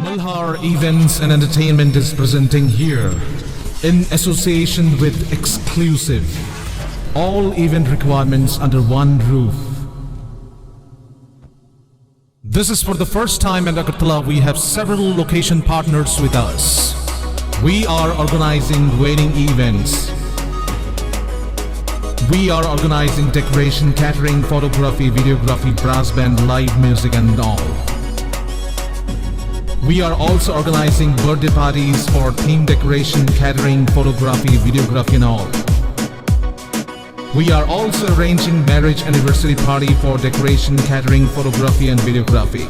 Malhar Events and Entertainment is presenting here, in association with Exclusive, all event requirements under one roof. This is for the first time in Agartala. We have several location partners with us. We are organizing wedding events. We are organizing decoration, catering, photography, videography, brass band, live music and all. We are also organizing birthday parties for theme decoration, catering, photography, videography and all. We are also arranging marriage anniversary party for decoration, catering, photography and videography.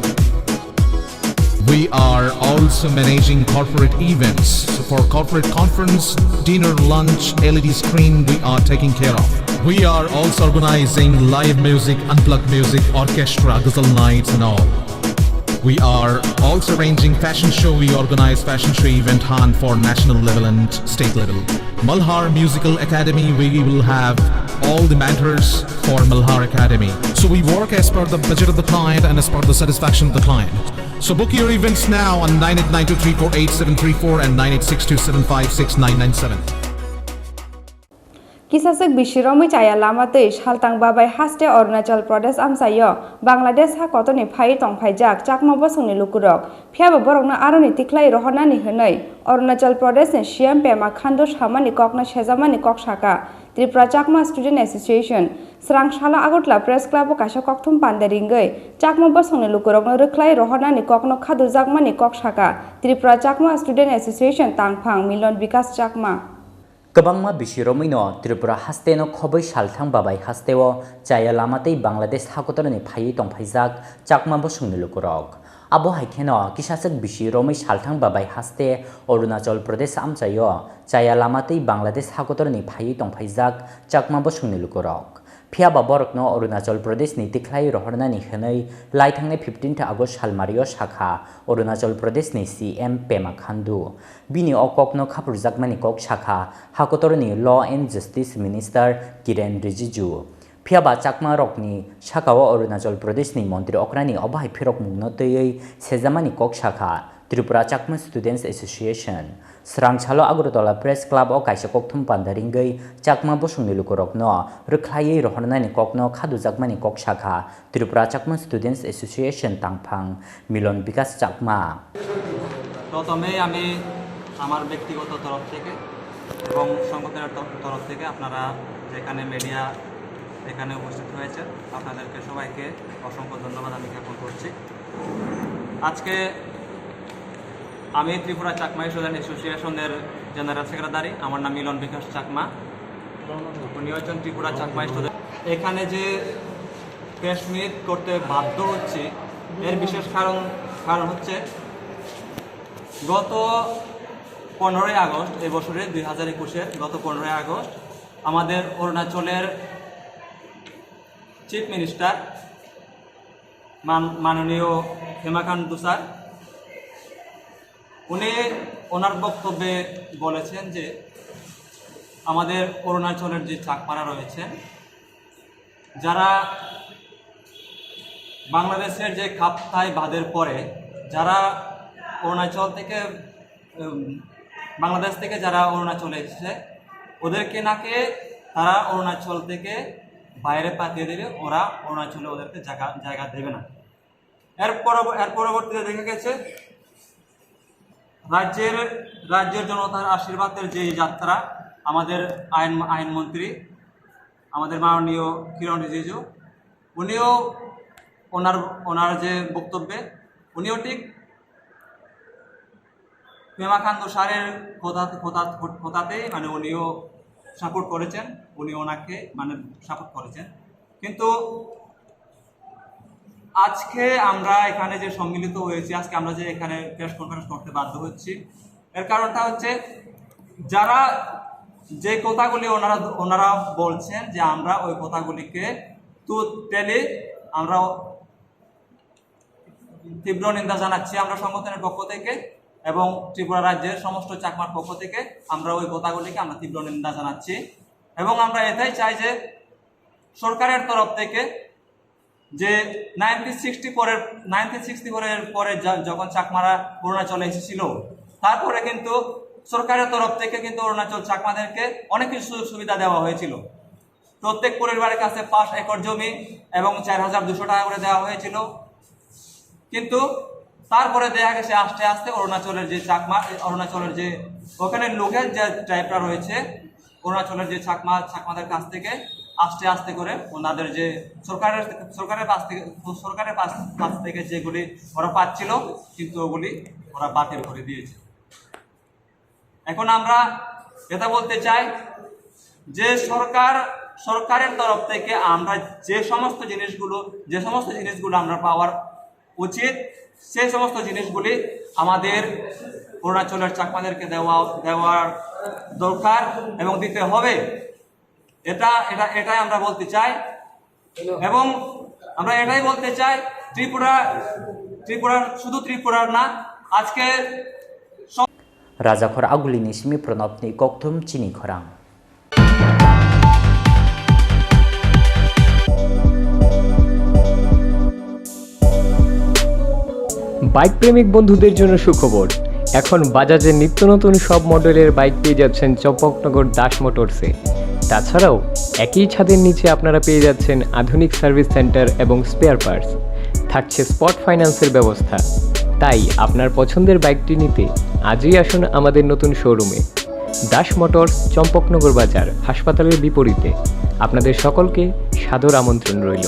We are also managing corporate events. So for corporate conference, dinner, lunch, LED screen, we are taking care of. We are also organizing live music, unplugged music, orchestra, ghazal nights and all. We are also arranging fashion show. We organize fashion show event hunt for national level and state level. Malhar Musical Academy, we will have all the mentors for Malhar Academy. So we work as per the budget of the client and as per the satisfaction of the client. So book your events now on 9892348734 and 9862756997. Kisasek Bishiromui Chaya Lamate, Haltang Babai Haste, Arunachal Pradesh Amsayo, Bangladesh Hakotoni Pai Tong Pajak, Chakma Bosuni Lukurok, Piaba Borona Aruni Tiklai Rohanani Henai, Arunachal Pradesh and Shiam Pema Khandu Hamani Kokno Shezamani Kokshaka, Tripura Chakma Student Association, Srang Shala Agutla Press Club Kasha Koktum Pandaringai, Chakma Bosuni Lukurok, Reklai Rohanani Kokno Khadu Zakmani Kokshaka, Tripura Chakma Student Association Tangpang, Milon Vikas Chakma. Kabangma Bishiromino, Tripura Hasteno Kobai Shaltang Babai Hasteo, Jaya Lamate, Bangladesh Hakotorani Pai Tong Paizak, Chakma Bosung Lukurok. Abo Haikeno, Kishasak Bishiromi Shaltang Babai Haste, Arunachal Pradesh Amsayo, Jaya Lamate, Bangladesh Hakotorani Pai Tong Paizak, Chakma Bosung Lukurok. Piaba Borokno, Arunachal Pradesh ni Tiklai Rohorna ni Henai, Laitangne 15 August Halmario Sakha, Arunachal Pradesh ni CM Pema Khandu. Bini o Kokno Kapur Zakmani Kok Sakha, Hakotorani Law and Justice Minister Kiren Rijiju. Piaba Chakma Rokni, Shakawa Arunachal Pradesh ni Montri Okrani Obai Pirok Munotei, Sezamani Kok Sakha, Tripura Chakma Students Association. Srang Chalo Agrotola Press Club o Kaisa Koktum Pandaringai, Chakma Bosungni Lukurokno, Ruklai Rohornani Kokno, Khadu Zakmani Kok Sakha, Tripura Chakma Students Association Tangpang, Milon Vikas Chakma. প্রথমে আমি আমার ব্যক্তিগত তরফ থেকে এবং সংগঠনের তরফ থেকে আপনারা যেখানে মিডিয়া এখানে উপস্থিত হয়েছে আপনাদেরকে সবাইকে অসংখ্য ধন্যবাদ আমি জ্ঞাপন করছি। আজকে আমি ত্রিপুরা চাকমা স্টুডেন্ট অ্যাসোসিয়েশনের জেনারেল সেক্রেটারি, আমার নাম মিলন বিকাশ চাকমা। উনি হচ্ছেন ত্রিপুরা চাকমা স্টুডেন্ট। এখানে যে প্রেস মিট করতে বাধ্য হচ্ছি এর বিশেষ কারণ হচ্ছে গত 15ই আগস্ট এই বছরের 2021-এর গত 15ই আগস্ট আমাদের অরুণাচলের চিফ মিনিস্টার মাননীয় পেমা খান্ডু স্যার উনি ওনার বক্তব্যে বলেছেন যে আমাদের অরুণাচলের যে চাকমারা রয়েছে যারা বাংলাদেশের যে কাপ্তাই বাঁধের পরে যারা অরুণাচল থেকে বাংলাদেশ থেকে যারা অরুণাচলে এসেছে ওদেরকে নাকি তারা অরুণাচল থেকে বাইরে পাঠিয়ে দিলে ওরা অরুণাচলে ওদেরকে জায়গা দেবে না। এর পরবর্তীতে দেখা গেছে রাজ্যের জনতার আশীর্বাদের যে যাত্রা আমাদের আইনমন্ত্রী আমাদের মাননীয় কিরণ রিজিজু উনিও ওনার যে বক্তব্যে উনিও ঠিক পেমা খান্ডু স্যারের কথাতেই মানে উনিও সাপোর্ট করেছেন, উনি ওনাকে মানে সাপোর্ট করেছেন। কিন্তু আজকে আমরা এখানে যে সম্মিলিত হয়েছি, আজকে আমরা যে এখানে প্রেস কনফারেন্স করতে বাধ্য হচ্ছি এর কারণটা হচ্ছে যারা যে কথাগুলি ওনারা বলছেন যে আমরা ওই কথাগুলিকে টেলে আমরা তীব্র নিন্দা জানাচ্ছি আমরা সংগঠনের পক্ষ থেকে এবং ত্রিপুরা রাজ্যের সমস্ত চাকমার পক্ষ থেকে আমরা ওই কথাগুলিকে আমরা তীব্র নিন্দা জানাচ্ছি এবং আমরা এটাই চাই যে সরকারের তরফ থেকে যে 1964 পরে যখন চাকমারা অরুণাচলে এসেছিল, তারপরে কিন্তু সরকারের তরফ থেকে কিন্তু অরুণাচল চাকমাদেরকে অনেক কিছু সুযোগ সুবিধা দেওয়া হয়েছিল। প্রত্যেক পরিবারের কাছে 5 একর জমি এবং 4200 টাকা করে দেওয়া হয়েছিল। কিন্তু তারপরে দেখা গেছে আস্তে আস্তে অরুণাচলের যে ওখানে লোকের যে ট্রাইবরা রয়েছে, অরুণাচলের যে চাকমাদের কাছ থেকে আস্তে আস্তে করে ওনাদের যে সরকারের কাছ থেকে যেগুলি ওরা পাচ্ছিল, কিন্তু ওগুলি ওরা বাতিল করে দিয়েছে। এখন আমরা এটা বলতে চাই যে সরকারের তরফ থেকে আমরা যে সমস্ত জিনিসগুলো আমরা পাওয়ার উচিত, সেই সমস্ত জিনিসগুলি আমাদের অরুণাচলের চাকমাদেরকে দেওয়ার দরকার এবং দিতে হবে। এটাই আমরা বলতে চাই। এবং আমরা এটাই বলতে চাই, ত্রিপুরা শুধু ত্রিপুরার না, আজকে Raja Khor Aguli Nishimi Pranopni Koktum Chini Khorang. Bike প্রেমিক বন্ধুদের জন্য সুখবর, এখন বাজাজের নিত্য নতুন সব মডেলের বাইক পেয়ে যাচ্ছেন চম্পকনগর দাস মোটরসে। তাছাড়াও একই ছাদের নিচে আপনারা পেয়ে যাচ্ছেন আধুনিক সার্ভিস সেন্টার এবং স্পেয়ার পার্টস, থাকছে স্পট ফাইন্যান্সের ব্যবস্থা। তাই আপনার পছন্দের বাইকটি নিতে আজই আসুন আমাদের নতুন শোরুমে। দাস মোটরস, চম্পকনগর বাজার, হাসপাতালের বিপরীতে। আপনাদের সকলকে সাদর আমন্ত্রণ রইল।